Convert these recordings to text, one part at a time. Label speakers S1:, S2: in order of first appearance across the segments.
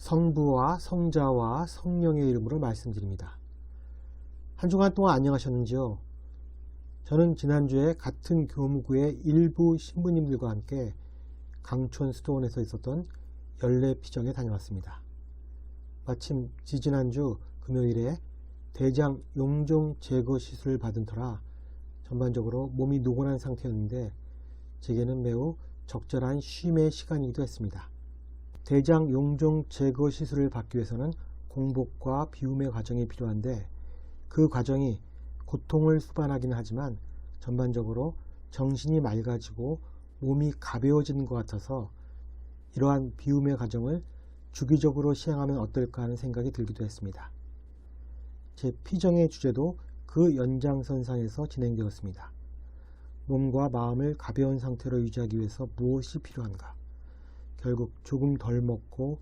S1: 성부와 성자와 성령의 이름으로 말씀드립니다. 한 주간 동안 안녕하셨는지요? 저는 지난주에 같은 교무구의 일부 신부님들과 함께 강촌 수도원에서 있었던 연례 피정에 다녀왔습니다. 마침 지지난주 금요일에 대장 용종 제거 시술을 받은 터라 전반적으로 몸이 노곤한 상태였는데 제게는 매우 적절한 쉼의 시간이기도 했습니다. 대장 용종 제거 시술을 받기 위해서는 공복과 비움의 과정이 필요한데 그 과정이 고통을 수반하기는 하지만 전반적으로 정신이 맑아지고 몸이 가벼워지는 것 같아서 이러한 비움의 과정을 주기적으로 시행하면 어떨까 하는 생각이 들기도 했습니다. 제 피정의 주제도 그 연장선상에서 진행되었습니다. 몸과 마음을 가벼운 상태로 유지하기 위해서 무엇이 필요한가? 결국 조금 덜 먹고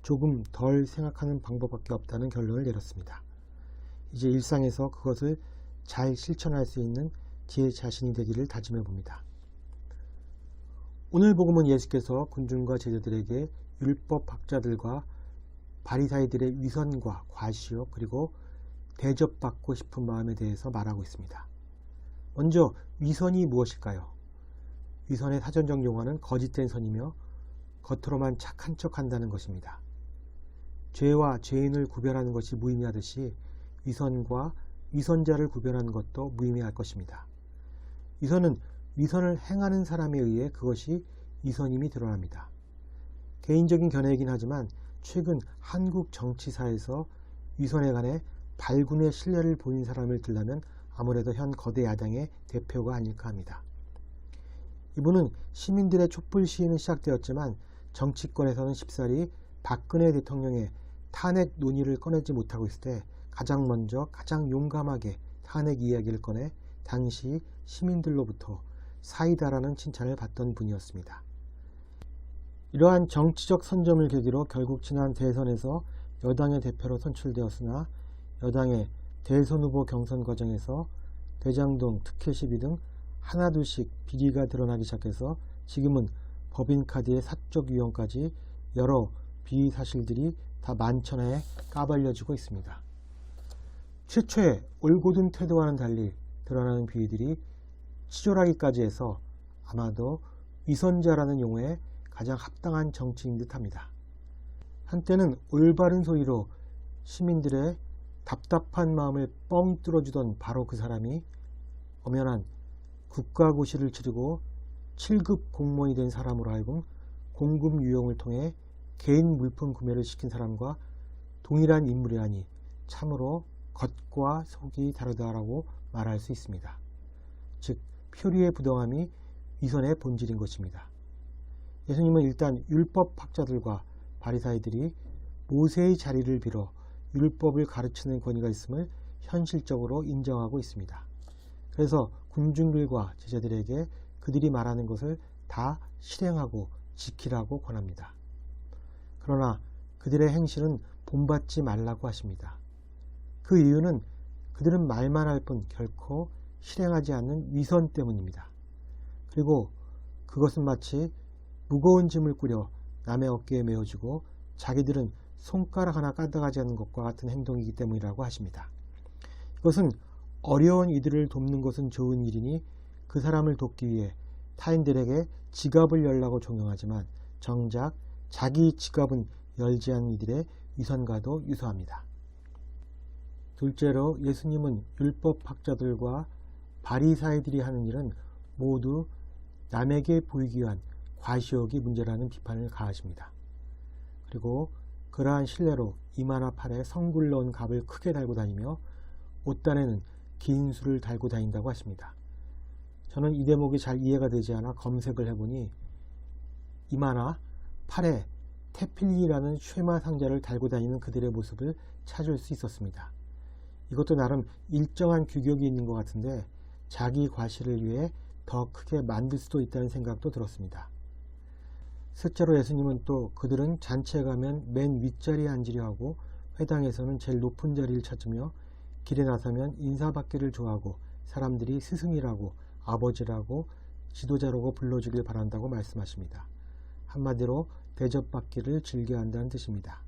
S1: 조금 덜 생각하는 방법밖에 없다는 결론을 내렸습니다. 이제 일상에서 그것을 잘 실천할 수 있는 제 자신이 되기를 다짐해 봅니다. 오늘 복음은 예수께서 군중과 제자들에게 율법학자들과 바리사이들의 위선과 과시욕 그리고 대접받고 싶은 마음에 대해서 말하고 있습니다. 먼저 위선이 무엇일까요? 위선의 사전적 용어는 거짓된 선이며 겉으로만 착한 척 한다는 것입니다. 죄와 죄인을 구별하는 것이 무의미하듯이 위선과 위선자를 구별하는 것도 무의미할 것입니다. 위선은 위선을 행하는 사람에 의해 그것이 위선임이 드러납니다. 개인적인 견해이긴 하지만 최근 한국 정치사에서 위선에 관해 발군의 신뢰를 보인 사람을 들라면 아무래도 현 거대 야당의 대표가 아닐까 합니다. 이분은 시민들의 촛불 시위는 시작되었지만 정치권에서는 쉽사리 박근혜 대통령의 탄핵 논의를 꺼내지 못하고 있을 때 가장 먼저 가장 용감하게 탄핵 이야기를 꺼내 당시 시민들로부터 사이다라는 칭찬을 받던 분이었습니다. 이러한 정치적 선점을 계기로 결국 지난 대선에서 여당의 대표로 선출되었으나 여당의 대선 후보 경선 과정에서 대장동 특혜 시비 등 하나둘씩 비리가 드러나기 시작해서 지금은 법인카드의 사적 유형까지 여러 비리 사실들이 다 만천하에 까발려지고 있습니다. 최초의 올곧은 태도와는 달리 드러나는 비리들이 치졸하기까지 해서 아마도 위선자라는 용어에 가장 합당한 정치인 듯합니다. 한때는 올바른 소리로 시민들의 답답한 마음을 뻥 뚫어주던 바로 그 사람이 엄연한 국가고시를 치르고 7급 공무원이 된 사람으로 하여금 공금 유용을 통해 개인 물품 구매를 시킨 사람과 동일한 인물이라니 참으로 겉과 속이 다르다라고 말할 수 있습니다. 즉 표리의 부당함이 위선의 본질인 것입니다. 예수님은 일단 율법학자들과 바리사이들이 모세의 자리를 빌어 율법을 가르치는 권위가 있음을 현실적으로 인정하고 있습니다. 그래서 군중들과 제자들에게 그들이 말하는 것을 다 실행하고 지키라고 권합니다. 그러나 그들의 행실은 본받지 말라고 하십니다. 그 이유는 그들은 말만 할 뿐 결코 실행하지 않는 위선 때문입니다. 그리고 그것은 마치 무거운 짐을 꾸려 남의 어깨에 메어주고 자기들은 손가락 하나 까딱하지 않는 것과 같은 행동이기 때문이라고 하십니다. 이것은 어려운 이들을 돕는 것은 좋은 일이니 그 사람을 돕기 위해 타인들에게 지갑을 열라고 종용하지만 정작 자기 지갑은 열지 않는 이들의 위선과도 유사합니다. 둘째로 예수님은 율법학자들과 바리사이들이 하는 일은 모두 남에게 보이기 위한 과시욕이 문제라는 비판을 가하십니다. 그리고 그러한 신뢰로 이마나 팔에 성굴 넣은 갑을 크게 달고 다니며 옷단에는 긴 수를 달고 다닌다고 하십니다. 저는 이 대목이 잘 이해가 되지 않아 검색을 해보니 이마나 팔에 테필리라는 쉐마 상자를 달고 다니는 그들의 모습을 찾을 수 있었습니다. 이것도 나름 일정한 규격이 있는 것 같은데 자기 과시를 위해 더 크게 만들 수도 있다는 생각도 들었습니다. 셋째로 예수님은 또 그들은 잔치에 가면 맨 윗자리에 앉으려 하고 회당에서는 제일 높은 자리를 찾으며 길에 나서면 인사받기를 좋아하고 사람들이 스승이라고 아버지라고 지도자라고 불러주길 바란다고 말씀하십니다. 한마디로 대접받기를 즐겨한다는 뜻입니다.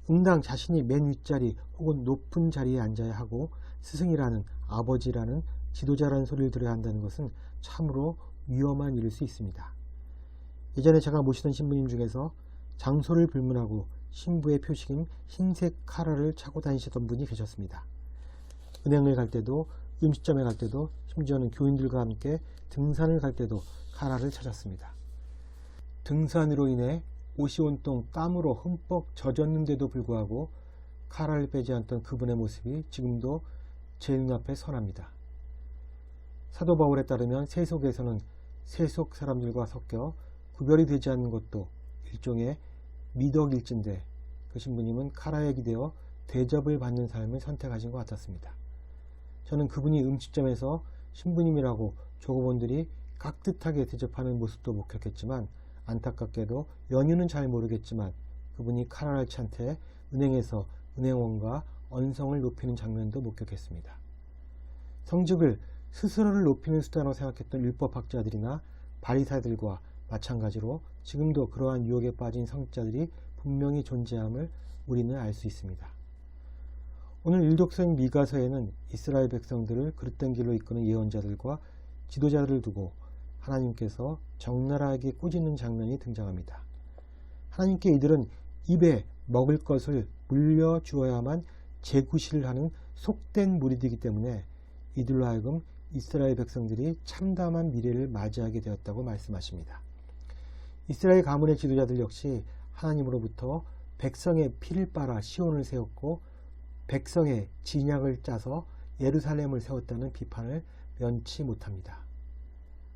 S1: 응당 자신이 맨 윗자리 혹은 높은 자리에 앉아야 하고 스승이라는, 아버지라는, 지도자라는 소리를 들어야 한다는 것은 참으로 위험한 일일 수 있습니다. 예전에 제가 모시던 신부님 중에서 장소를 불문하고 신부의 표식인 흰색 카라를 차고 다니시던 분이 계셨습니다. 은행을 갈 때도, 음식점에 갈 때도, 심지어는 교인들과 함께 등산을 갈 때도 카라를 찾았습니다. 등산으로 인해 옷이 온통 땀으로 흠뻑 젖었는데도 불구하고 카라를 빼지 않던 그분의 모습이 지금도 제 눈앞에 선합니다. 사도 바울에 따르면 세속에서는 세속 사람들과 섞여 구별이 되지 않는 것도 일종의 미덕일진데, 그 신부님은 카라에 기대어 대접을 받는 삶을 선택하신 것 같았습니다. 저는 그분이 음식점에서 신부님이라고 조급원들이 깍듯하게 대접하는 모습도 목격했지만, 안타깝게도 연유는 잘 모르겠지만 그분이 카라를 찬 채 은행에서 은행원과 언성을 높이는 장면도 목격했습니다. 성직을 스스로를 높이는 수단으로 생각했던 율법학자들이나 바리사이들과 마찬가지로 지금도 그러한 유혹에 빠진 성직자들이 분명히 존재함을 우리는 알 수 있습니다. 오늘 일독서인 미가서에는 이스라엘 백성들을 그릇된 길로 이끄는 예언자들과 지도자들을 두고 하나님께서 적나라하게 꾸짖는 장면이 등장합니다. 하나님께 이들은 입에 먹을 것을 물려주어야만 재구실을 하는 속된 무리들이기 때문에 이들로 하여금 이스라엘 백성들이 참담한 미래를 맞이하게 되었다고 말씀하십니다. 이스라엘 가문의 지도자들 역시 하나님으로부터 백성의 피를 빨아 시온을 세웠고 백성의 진약을 짜서 예루살렘을 세웠다는 비판을 면치 못합니다.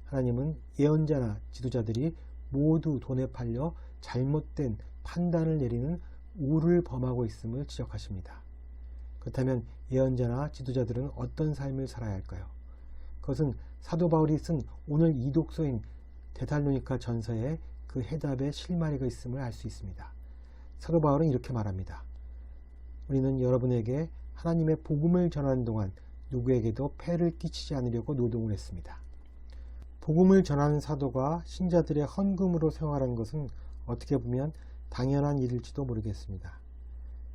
S1: 하나님은 예언자나 지도자들이 모두 돈에 팔려 잘못된 판단을 내리는 우를 범하고 있음을 지적하십니다. 그렇다면 예언자나 지도자들은 어떤 삶을 살아야 할까요? 그것은 사도 바울이 쓴 오늘 이 독서인 데살로니가 전서에 그 해답의 실마리가 있음을 알 수 있습니다. 사도 바울은 이렇게 말합니다. 우리는 여러분에게 하나님의 복음을 전하는 동안 누구에게도 폐를 끼치지 않으려고 노동을 했습니다. 복음을 전하는 사도가 신자들의 헌금으로 생활하는 것은 어떻게 보면 당연한 일일지도 모르겠습니다.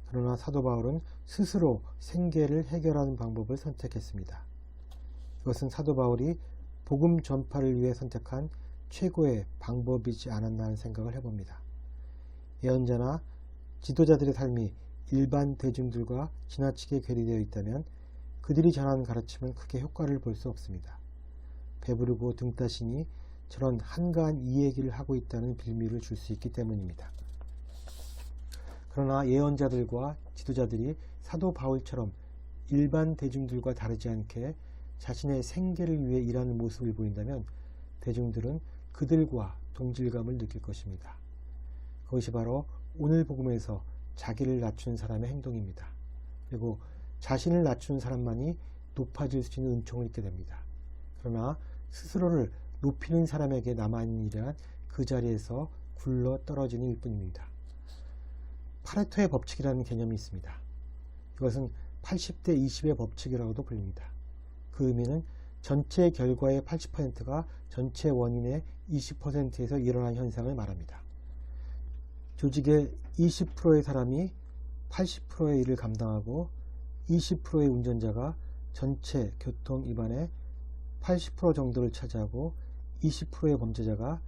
S1: 그러나 사도 바울은 스스로 생계를 해결하는 방법을 선택했습니다. 이것은 사도 바울이 복음 전파를 위해 선택한 최고의 방법이지 않았나 하는 생각을 해봅니다. 예언자나 지도자들의 삶이 일반 대중들과 지나치게 괴리되어 있다면 그들이 전하는 가르침은 크게 효과를 볼 수 없습니다. 배부르고 등 따시니 저런 한가한 이 얘기를 하고 있다는 빌미를 줄 수 있기 때문입니다. 그러나 예언자들과 지도자들이 사도 바울처럼 일반 대중들과 다르지 않게 자신의 생계를 위해 일하는 모습을 보인다면 대중들은 그들과 동질감을 느낄 것입니다. 그것이 바로 오늘 복음에서 자기를 낮춘 사람의 행동입니다. 그리고 자신을 낮춘 사람만이 높아질 수 있는 은총을 입게 됩니다. 그러나 스스로를 높이는 사람에게 남아있는 일은 그 자리에서 굴러 떨어지는 일뿐입니다. 파레토의 법칙이라는 개념이 있습니다. 이것은 80대 20의 법칙이라고도 불립니다. 그 의미는 전체 결과의 80%가 전체 원인의 20%에서 일어난 현상을 말합니다. 조직의 20%의 사람이 80%의 일을 감당하고 20%의 운전자가 전체 교통 위반의 80% 정도를 차지하고 20%의 범죄자가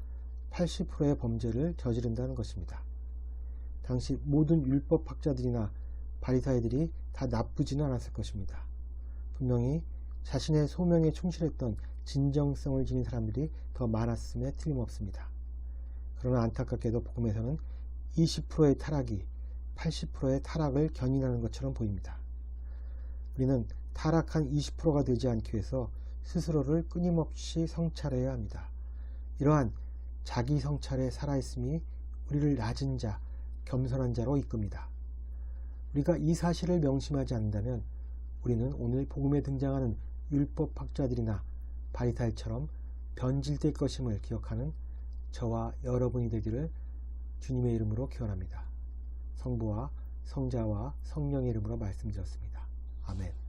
S1: 80%의 범죄를 저지른다는 것입니다. 당시 모든 율법학자들이나 바리사이들이 다 나쁘지는 않았을 것입니다. 분명히 자신의 소명에 충실했던 진정성을 지닌 사람들이 더 많았음에 틀림없습니다. 그러나 안타깝게도 복음에서는 20%의 타락이 80%의 타락을 견인하는 것처럼 보입니다. 우리는 타락한 20%가 되지 않기 위해서 스스로를 끊임없이 성찰해야 합니다. 이러한 자기 성찰에 살아있음이 우리를 낮은 자, 겸손한 자로 이끕니다. 우리가 이 사실을 명심하지 않는다면 우리는 오늘 복음에 등장하는 율법학자들이나 바리사이처럼 변질될 것임을 기억하는 저와 여러분이 되기를 주님의 이름으로 기원합니다. 성부와 성자와 성령의 이름으로 말씀드렸습니다. 아멘.